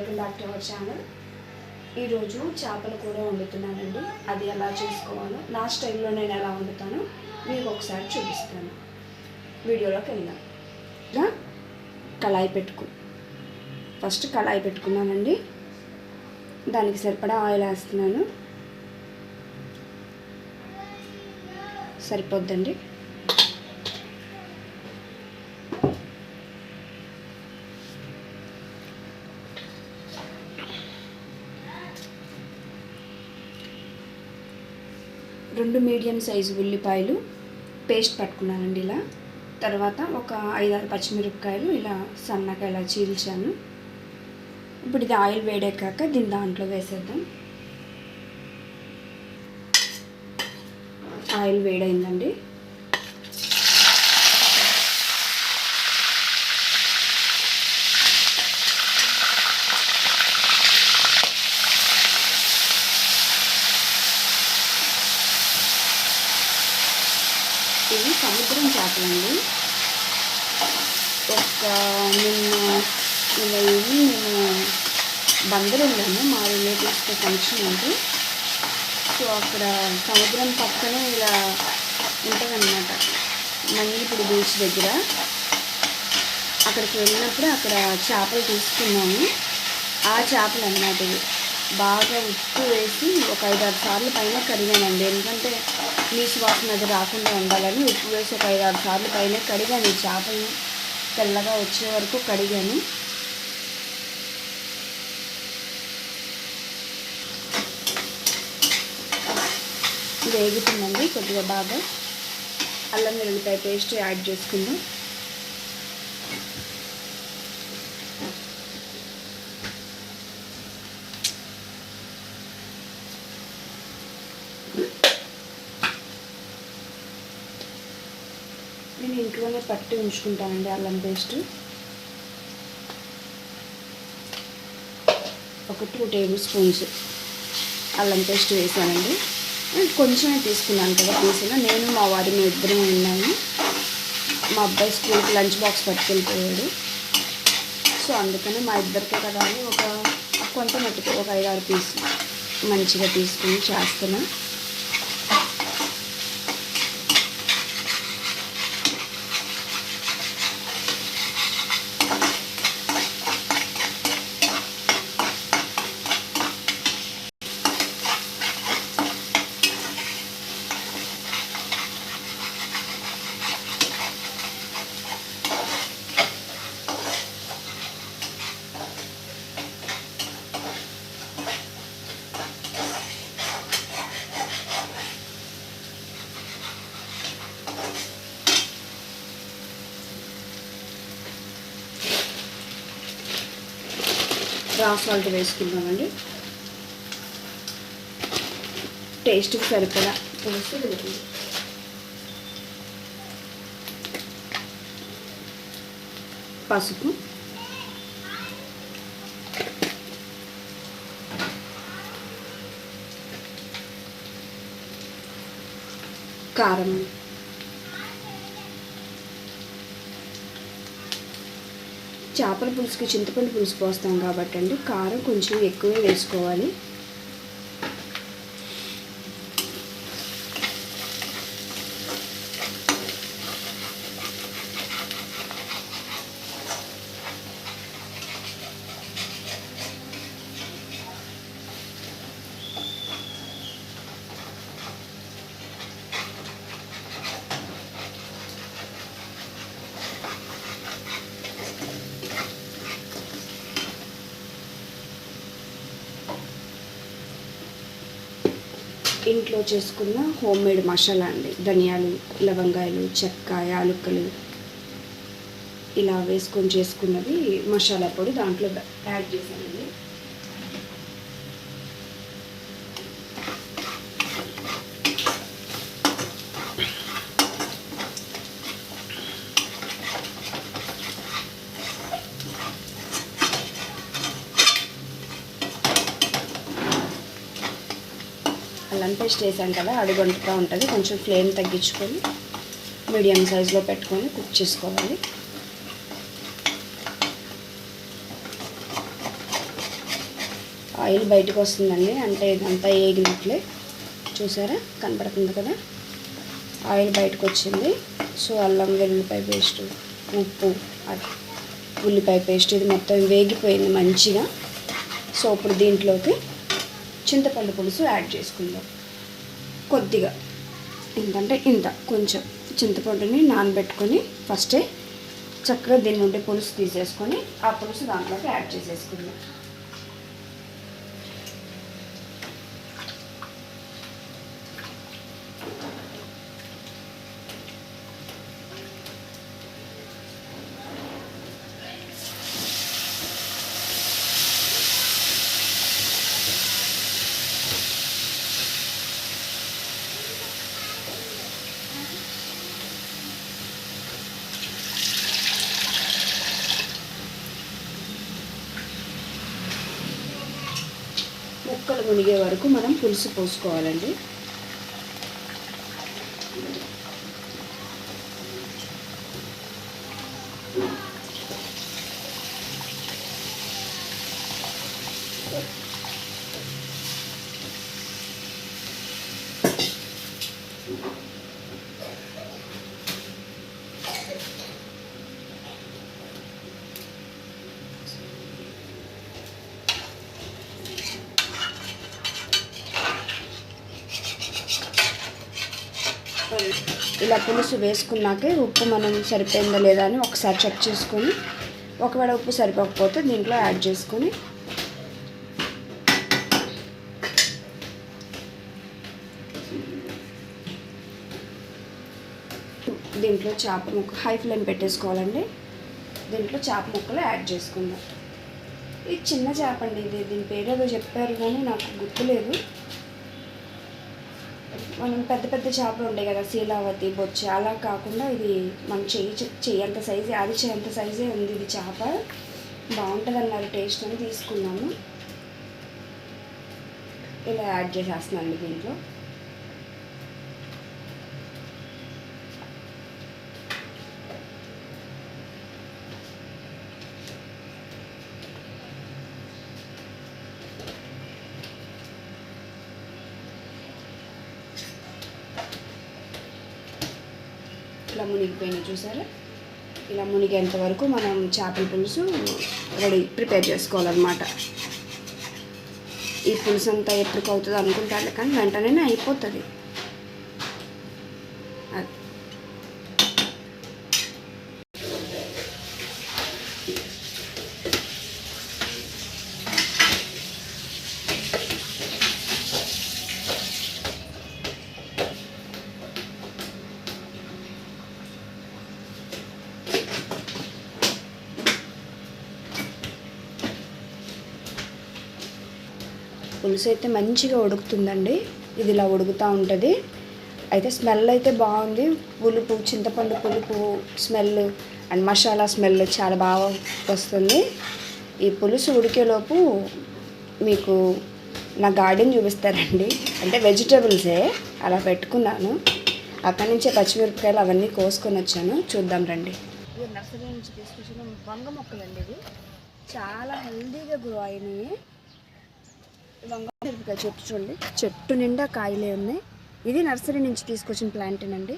Welcome back to our channel. ఈరోజు చేపల కూర వండుతున్నానండి. అది ఎలా చేసుకోవాలో నా స్టైల్లో నేను ఎలా వండుతానో మీకు ఒకసారి చూపిస్తాను. వీడియోలోకి వెళ్దాం. ఫస్ట్ కళాయి పెట్టుకున్నానండి. దానికి సరిపడా ఆయిల్ వేస్తున్నాను. సరిపోద్దండి. రెండు మీడియం సైజు ఉల్లిపాయలు పేస్ట్ పట్టుకున్నానండి ఇలా. తర్వాత ఒక 5-6 పచ్చిమిరపకాయలు ఇలా సన్నగా ఇలా చీల్చాను. ఇప్పుడు ఇది ఆయిల్ వేడెక్కాక దీన్ని దాంట్లో వేసేద్దాం. ఆయిల్ వేడైందండి. ఇవి సముద్రం చేపలండి. నిన్న మేము బందరు వెళ్ళాము, మా రిలేటివ్స్తో ఫంక్షన్ ఉంది. సో అక్కడ సముద్రం పక్కనే ఇలా ఉంటుందన్నమాట, మంగిపూడి బీచ్ దగ్గర. అక్కడికి వెళ్ళినప్పుడు అక్కడ చేపలు తీసుకున్నాము. ఆ చేపలు అన్నమాట ఇవి. బాగా ఉప్పు వేసి ఒక 5-6 సార్లు పైన కడిగానండి. ఎందుకంటే నీసు వాసన అది రాకుండా ఉండాలని ఉప్పు వేసి ఒక 5-6 సార్లు పైన కడిగాను. ఈ చేపలు తెల్లగా వచ్చే వరకు కడిగాను. వేగుతుందండి కొద్దిగా బాగా. అల్లం వెల్లుల్లిపాయ పేస్ట్ యాడ్ చేసుకుందాం. నేను ఇంట్లోనే పట్టి ఉంచుకుంటానండి అల్లం పేస్ట్. ఒక 2 టేబుల్ స్పూన్స్ అల్లం పేస్ట్ వేసానండి. కొంచెమే తీసుకున్నాను కదా పీసులో. నేను మా వారి మీ ఇద్దరం ఉన్నాము. మా అబ్బాయి స్కూల్కి లంచ్ బాక్స్ పట్టుకెళ్ళిపోయాడు. సో అందుకని మా ఇద్దరికే కదా అని కొంత మట్టుకు ఒక 5-6 పీసులు మంచిగా తీసుకుని చేస్తున్నాను. రా సాల్ట్ వేసుకుందామండి. టేస్ట్కి సరిపడా వేసి వెళ్తుంది. పసుపు, కారం, చేపల పులుసుకి చింతపండు పులుసు పోస్తాం కాబట్టి అండి కారం కొంచెం ఎక్కువే వేసుకోవాలి. ఇంట్లో చేసుకున్న హోమ్మేడ్ మసాలా అండి. ధనియాలు, లవంగాయలు, చెక్క, యాలకులు ఇలా వేసుకొని చేసుకున్నది మసాలా పొడి దాంట్లో యాడ్ చేశానండి. అల్లం పేస్ట్ వేసాను కదా, అడుగంటుతూ ఉంటుంది. కొంచెం ఫ్లేమ్ తగ్గించుకొని మీడియం సైజులో పెట్టుకొని కుక్ చేసుకోవాలి. ఆయిల్ బయటకు వస్తుందండి, అంటే ఇదంతా ఏగినట్లే. చూసారా, కనపడుతుంది కదా, ఆయిల్ బయటకు వచ్చింది. సో అల్లం వెల్లుల్లిపాయ పేస్ట్, ఉప్పు, ఉల్లిపాయ పేస్ట్ ఇది మొత్తం వేగిపోయింది మంచిగా. సో ఇప్పుడు దీంట్లోకి చింతపండు పులుసు యాడ్ చేసుకుందాం. కొద్దిగా ఎందుకంటే ఇంత కొంచెం చింతపండుని నానబెట్టుకొని ఫస్టే చక్కగా దీని నుండి పులుసు తీసేసుకొని ఆ పులుసు దాంట్లోకి యాడ్ చేసేసుకుందాం. ముక్కలు మునిగే వరకు మనం పులుసు పోసుకోవాలండి. ఇలా పులుసు వేసుకున్నాకే ఉప్పు మనం సరిపోయిందా లేదా అని ఒకసారి చెక్ చేసుకొని, ఒకవేళ ఉప్పు సరిపోకపోతే దీంట్లో యాడ్ చేసుకొని దీంట్లో చేప ముక్క హై ఫ్లేమ్ పెట్టేసుకోవాలండి. దీంట్లో చేప ముక్కలు యాడ్ చేసుకుందాం. ఇది చిన్న చేప అండి, దీని పేరు ఏదో చెప్పారు కానీ నాకు గుర్తులేదు. మనం పెద్ద పెద్ద చేపలు ఉంటాయి కదా, శీలావతి, బొచ్చె, అలా కాకుండా ఇది మన చెయ్యి అంత సైజే, అది చెయ్యి అంత సైజే ఉంది. ఇది చేప బాగుంటుంది అన్నారు, టేస్ట్ అని తీసుకున్నాము. ఇలా యాడ్ చేసేస్తున్నాను దీంట్లో. ఇలా మునిగిపోయినాయి చూసారా. ఇలా మునిగేంత వరకు మనం చేపల పులుసు ప్రిపేర్ చేసుకోవాలన్నమాట. ఈ పులుసు అంతా ఎప్పటికి అవుతుంది అనుకుంటారు కానీ వెంటనే అయిపోతుంది. పులుసు అయితే మంచిగా ఉడుకుతుందండి. ఇది ఇలా ఉడుకుతూ ఉంటుంది. అయితే స్మెల్ అయితే బాగుంది. పులుపు, చింతపండు పులుపు స్మెల్ అండ్ మసాలా స్మెల్ చాలా బాగా వస్తుంది. ఈ పులుసు ఉడికేలోపు మీకు నా గార్డెన్ చూపిస్తారండి. అంటే వెజిటేబుల్సే అలా పెట్టుకున్నాను. అక్కడి నుంచే పచ్చిమిరపకాయలు అవన్నీ కోసుకొని వచ్చాను. చూద్దాం రండి. ఇది నర్సరీ నుంచి తీసుకొచ్చిన వంగ మొక్కలండి. ఇవి చాలా హెల్దీగా గ్రో అయినాయి. వంగ మిరపకాయ చెట్టు చూడండి, చెట్టు నిండా కాయలే ఉన్నాయి. ఇది నర్సరీ నుంచి తీసుకొచ్చిన ప్లాంటేనండి.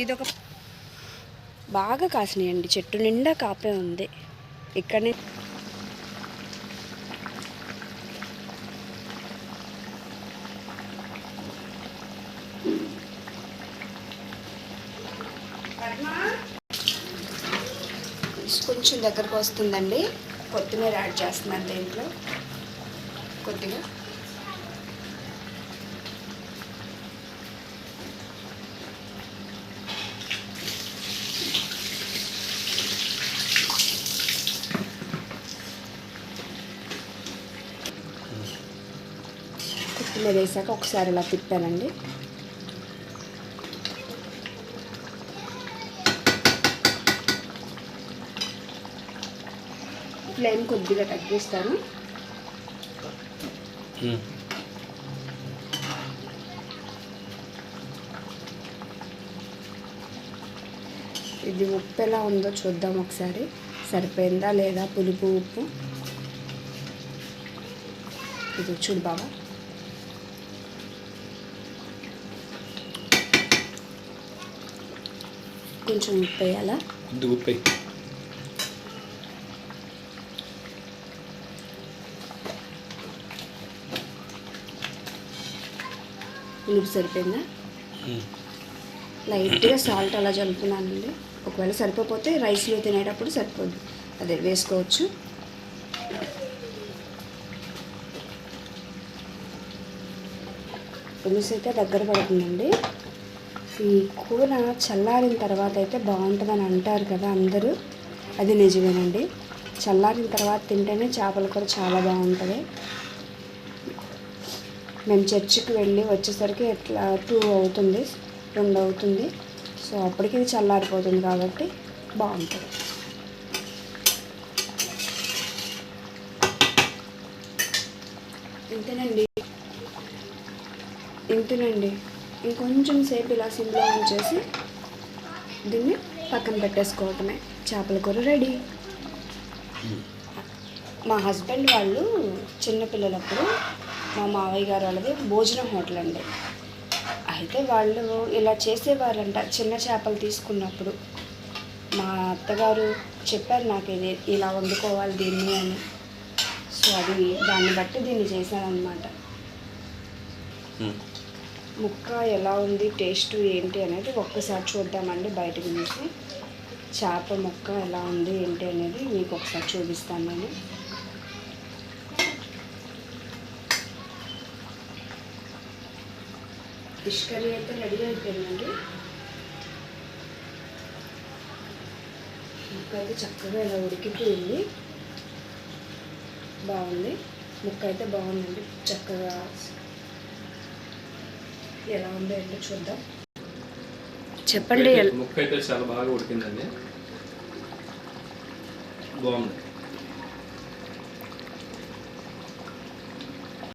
ఇదొక బాగా కాసినాయండి, చెట్టు నిండా కాపే ఉంది. ఇక్కడనే కొంచెం దగ్గరకు వస్తుందండి. కొత్తిమీర యాడ్ చేస్తున్నాను దీంట్లో కొద్దిగా. కొత్తిమీర వేసాక ఒకసారి ఇలా తిప్పానండి. ఫ్లేమ్ కొద్దిగా తగ్గిస్తాను. ఇది ఉప్పు ఎలా ఉందో చూద్దాం ఒకసారి. సరిపోయిందా లేదా పులుపు ఉప్పు. ఇది చూడు బాబా. కొంచెం ఉప్పు వేయాలా? ఉప్పు పులుపు సరిపోయిందా? లైట్గా సాల్ట్ అలా జలుపుకున్నానండి. ఒకవేళ సరిపోతే రైస్లో తినేటప్పుడు సరిపోద్ది, అదే వేసుకోవచ్చు. పులుసు అయితే దగ్గర పడుతుందండి. ఈ కూర చల్లారిన తర్వాత అయితే బాగుంటుందని అంటారు కదా అందరూ, అది నిజమేనండి. చల్లారిన తర్వాత తింటేనే చేపల కూర చాలా బాగుంటుంది. మేము చర్చికి వెళ్ళి వచ్చేసరికి ఎట్లా 2 అవుతుంది, 2 అవుతుంది. సో అప్పటికి ఇది చల్లారిపోతుంది కాబట్టి బాగుంటుంది. ఇంతేనండి. ఇంకొంచెం సేపు ఇలా సిమ్లో ఉంచేసి దీన్ని పక్కన పెట్టేసుకోవటమే. చేపల కూర రెడీ. మా హస్బెండ్ వాళ్ళు చిన్నపిల్లలప్పుడు మా మావయ్య గారు వాళ్ళది భోజనం హోటల్ అండి. అయితే వాళ్ళు ఇలా చేసేవారంట. చిన్న చేపలు తీసుకున్నప్పుడు మా అత్తగారు చెప్పారు నాకు, ఇది ఇలా వండుకోవాలి దీన్ని అని. సో అది దాన్ని బట్టి దీన్ని చేశానన్నమాట. ముక్క ఎలా ఉంది, టేస్ట్ ఏంటి అనేది ఒక్కసారి చూద్దామండి. బయటకు తీసి చేప ముక్క ఎలా ఉంది ఏంటి అనేది మీకు ఒకసారి చూపిస్తాను నేను. ఫిష్ కర్రీ అయితే రెడీ అయిపోయిందండి. ముక్క అయితే చక్కగా ఇలా ఉడికిపోయింది, బాగుంది. ముక్క అయితే బాగుందండి, చక్కగా. ఎలా ఉందో ఏంటో చూద్దాం. చెప్పండి. ముక్క అయితే చాలా బాగా ఉడికిందండి, బాగుంది.